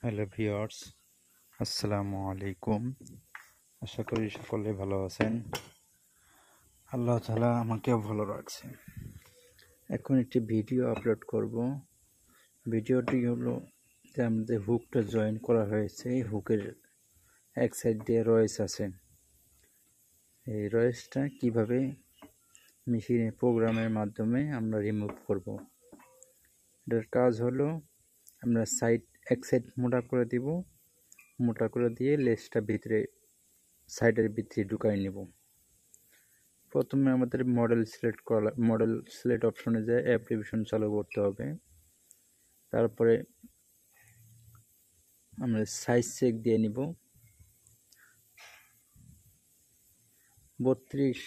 Hello viewers, আসসালামু আলাইকুম। আশা করি সকলে ভালো আছেন। আল্লাহ তাআলা আমাকেও ভালো রাখছে। এখন একটি ভিডিও আপলোড করব। ভিডিওটি হলো যে আমাদের হুকটা জয়েন করা হয়েছে, এই হুকের এক সাইড দিয়ে রয়েস আছে। এই রয়েসটা কিভাবে মেশিনে প্রোগ্রামের মাধ্যমে আমরা রিমুভ করব। এটার কাজ হলো আমরা এক সাইড মোটা করে দিব, মোটা করে দিয়ে লেসটা সাইডের ভিতরে ঢুকাই নেব। প্রথমে আমাদের মডেল সিলেক্ট অপশনে যায় অ্যাপ্লিকেশন চালু করতে হবে। তারপরে আমরা সাইজ চেক দিয়ে নিব। 32,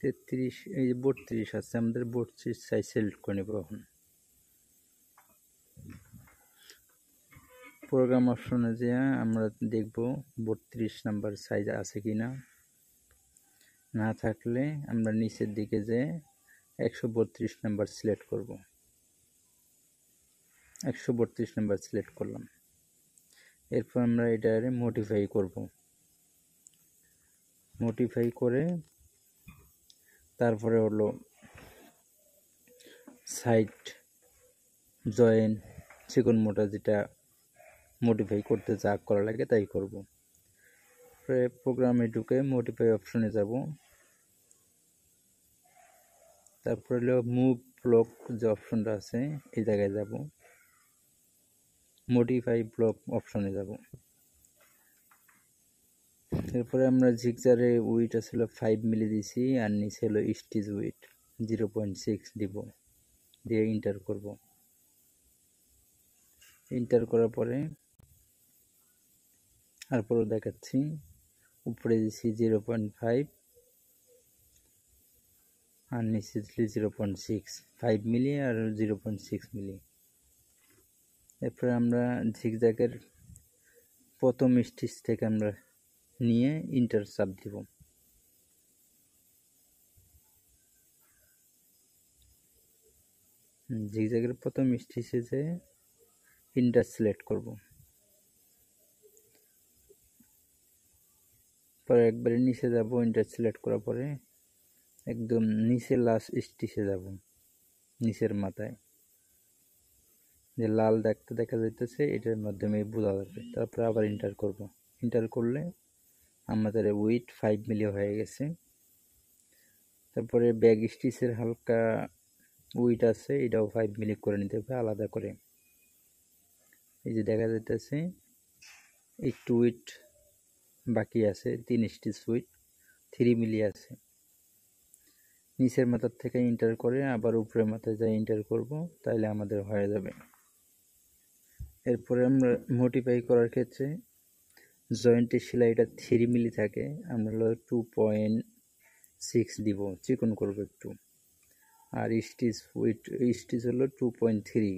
33, এই যে 32 আছে, আমাদের 32 সাইজ সিলেক্ট করে নেব। এখন প্রোগ্রাম অপশনে যেয়ে আমরা দেখব 32 নাম্বার সাইজ আছে কিনা। না থাকলে আমরা নিচের দিকে যেয়ে 132 নাম্বার সিলেক্ট করব। 132 নাম্বার সিলেক্ট করলাম। এরপর আমরা এটারে মডিফাই করব। মডিফাই করে তারপরে হলো সাইড জয়েন চিকন মোটা যেটা মডিফাই করতে যা করা লাগে তাই করব। প্রোগ্রামে ঢুকে মডিফাই অপশনে যাব। তারপরে হলো মুভ ব্লক যে অপশনটা আছে এই জায়গায় যাব। মডিফাই ব্লক অপশনে যাব। এরপরে আমরা জিগজারে উইট ছিল 5 মিলি দিছি, আর নিচে হলো স্টিচ উইট 0.6 দিব, দিয়ে এন্টার করব। এন্টার করার পরে তারপরে দেখাচ্ছি উপরে দিছি 0.5 আর নিচে দিচ্ছি 0.6, 5 মিলি আর 0.6 মিলি। এরপরে আমরা জিগজ্যাগের প্রথম স্টিচ থেকে আমরা নিয়ে ইন্টার চাপ দিব। জিগজ্যাগের প্রথম স্টিচে যে ইন্টার সিলেক্ট করব। পরে একবারে নিচে যাব, ইন্টার সিলেক্ট করার পরে একদম নিচে লাস্ট স্টিচে যাব, নিচের মাথায় যে লাল দাগটা দেখা যাইতেছে এটার মাধ্যমে বোঝা যাবে। তারপরে আবার এন্টার করব। এন্টার করলে আমাদের উইথ 5 মিলি হয়ে গেছে। তারপরে ব্যাক স্টিচের হালকা উইথ আছে, এটাও 5 মিলি করে নিতে হবে আলাদা করে। এই যে দেখা যাইতেছে একটু উইথ বাকি আছে, 3 স্টিচ উইথ 3 মিলি আছে। নিচের মাথার থেকে এন্টার করে আবার উপরের মাথায় যাই এন্টার করব, তাইলে আমাদের হয়ে যাবে। এরপরে আমরা মডিফাই করার ক্ষেত্রে জয়েন্টের সেলাইটা 3 মিলি থাকে, আমরা হলো 2.6 দিব, চিকন করব একটু। আর স্টিচ হলো 2.3।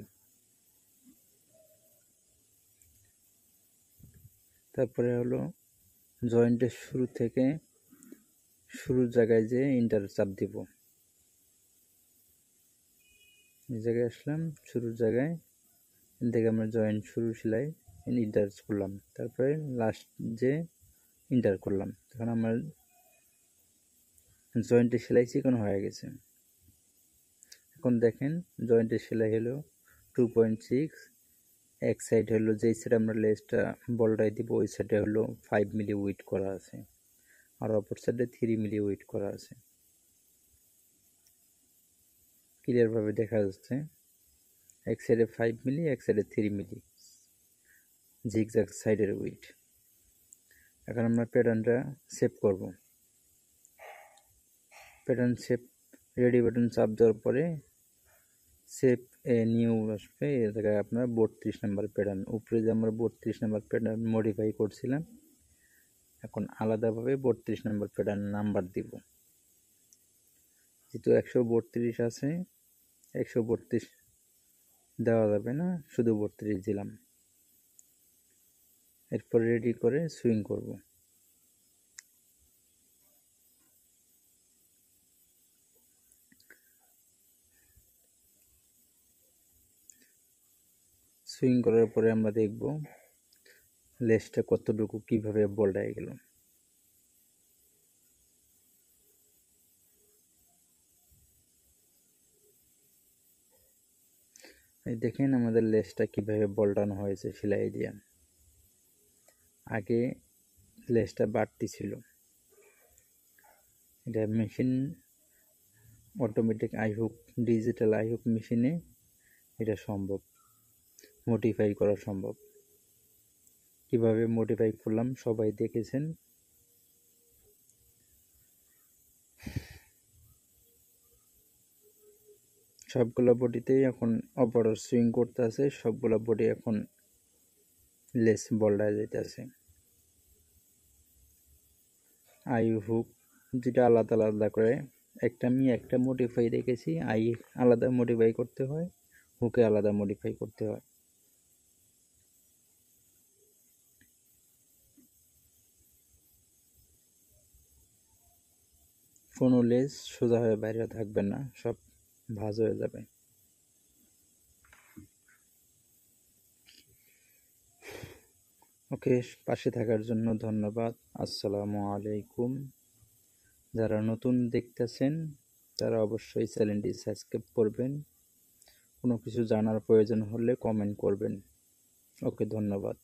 তারপরে হলো জয়েন্টের শুরুর জায়গায় যে ইন্টার চাপ দিব। এই জায়গায় আসলাম, শুরুর জায়গায় থেকে আমরা জয়েন্ট শুরু সেলাই ইন্টার করলাম। তারপরে লাস্ট যে ইন্টার করলাম, তখন আমার জয়েন্টের সেলাই চিকন হয়ে গেছে। এখন দেখেন জয়েন্টের সেলাই হলো 2.6। এক সাইড হলো যেই সাইড আমরা লেসটা বলটাই দিব ওই সাইডে হলো 5 মিলি উইট করা আছে, আর অপর সাইডে 3 মিলি উইট করা আছে। ক্লিয়ারভাবে দেখা যাচ্ছে এক সাইডে 5 মিলি, এক সাইডে 3 মিলি জিগজ্যাগ সাইডের উইট। এখন আমরা প্যাটার্নটা সেভ করব। প্যাটার্ন সেভ রেডি বাটন চাপ দেওয়ার পরে সেভ নিউ আসবে। এ জায়গায় আপনার 32 নাম্বার প্যাটার্ন, উপরে যে আমরা 32 নাম্বার প্যাটার্ন মডিফাই করছিলাম, এখন আলাদাভাবে 32 নাম্বার প্যাটার্ন নাম্বার দিব। যেহেতু 132 আছে, 132 দেওয়া যাবে না, শুধু 32 দিলাম। এরপর রেডি করে সুইং করব। সুইং করার পরে আমরা দেখব লেজটা কতটুকু কিভাবে বল্টায় গেল। এই দেখেন আমাদের লেজটা কিভাবে বল্টানো হয়েছে সেলাই দিয়ে। আগে লেজটা বাড়তি ছিল, এটা মেশিন অটোমেটিক আইহুক, ডিজিটাল আইহুক মেশিনে এটা সম্ভব, মডিফাই করা সম্ভব। কিভাবে মডিফাই করলাম সবাই দেখেছেন। সবগুলো বডিতেই এখন অপারেটর সুইং করতে আছে, সবগুলো বডি এখন লেস বল্টায় যাইতেছে। আই হুক যেটা আলাদা আলাদা করে, আমি একটা মডিফাই দেখেছি, আই আলাদা মডিফাই করতে হয়, হুকে আলাদা মডিফাই করতে হয়। কোনো লেস সোজা হয়ে বাইরে থাকবে না, সব ভাঁজ হয়ে যাবে। ওকে, পাশে থাকার জন্য ধন্যবাদ। আসসালামু আলাইকুম। যারা নতুন দেখতেছেন তারা অবশ্যই চ্যানেলটি সাবস্ক্রাইব করবেন। কোনো কিছু জানার প্রয়োজন হলে কমেন্ট করবেন। ওকে, ধন্যবাদ।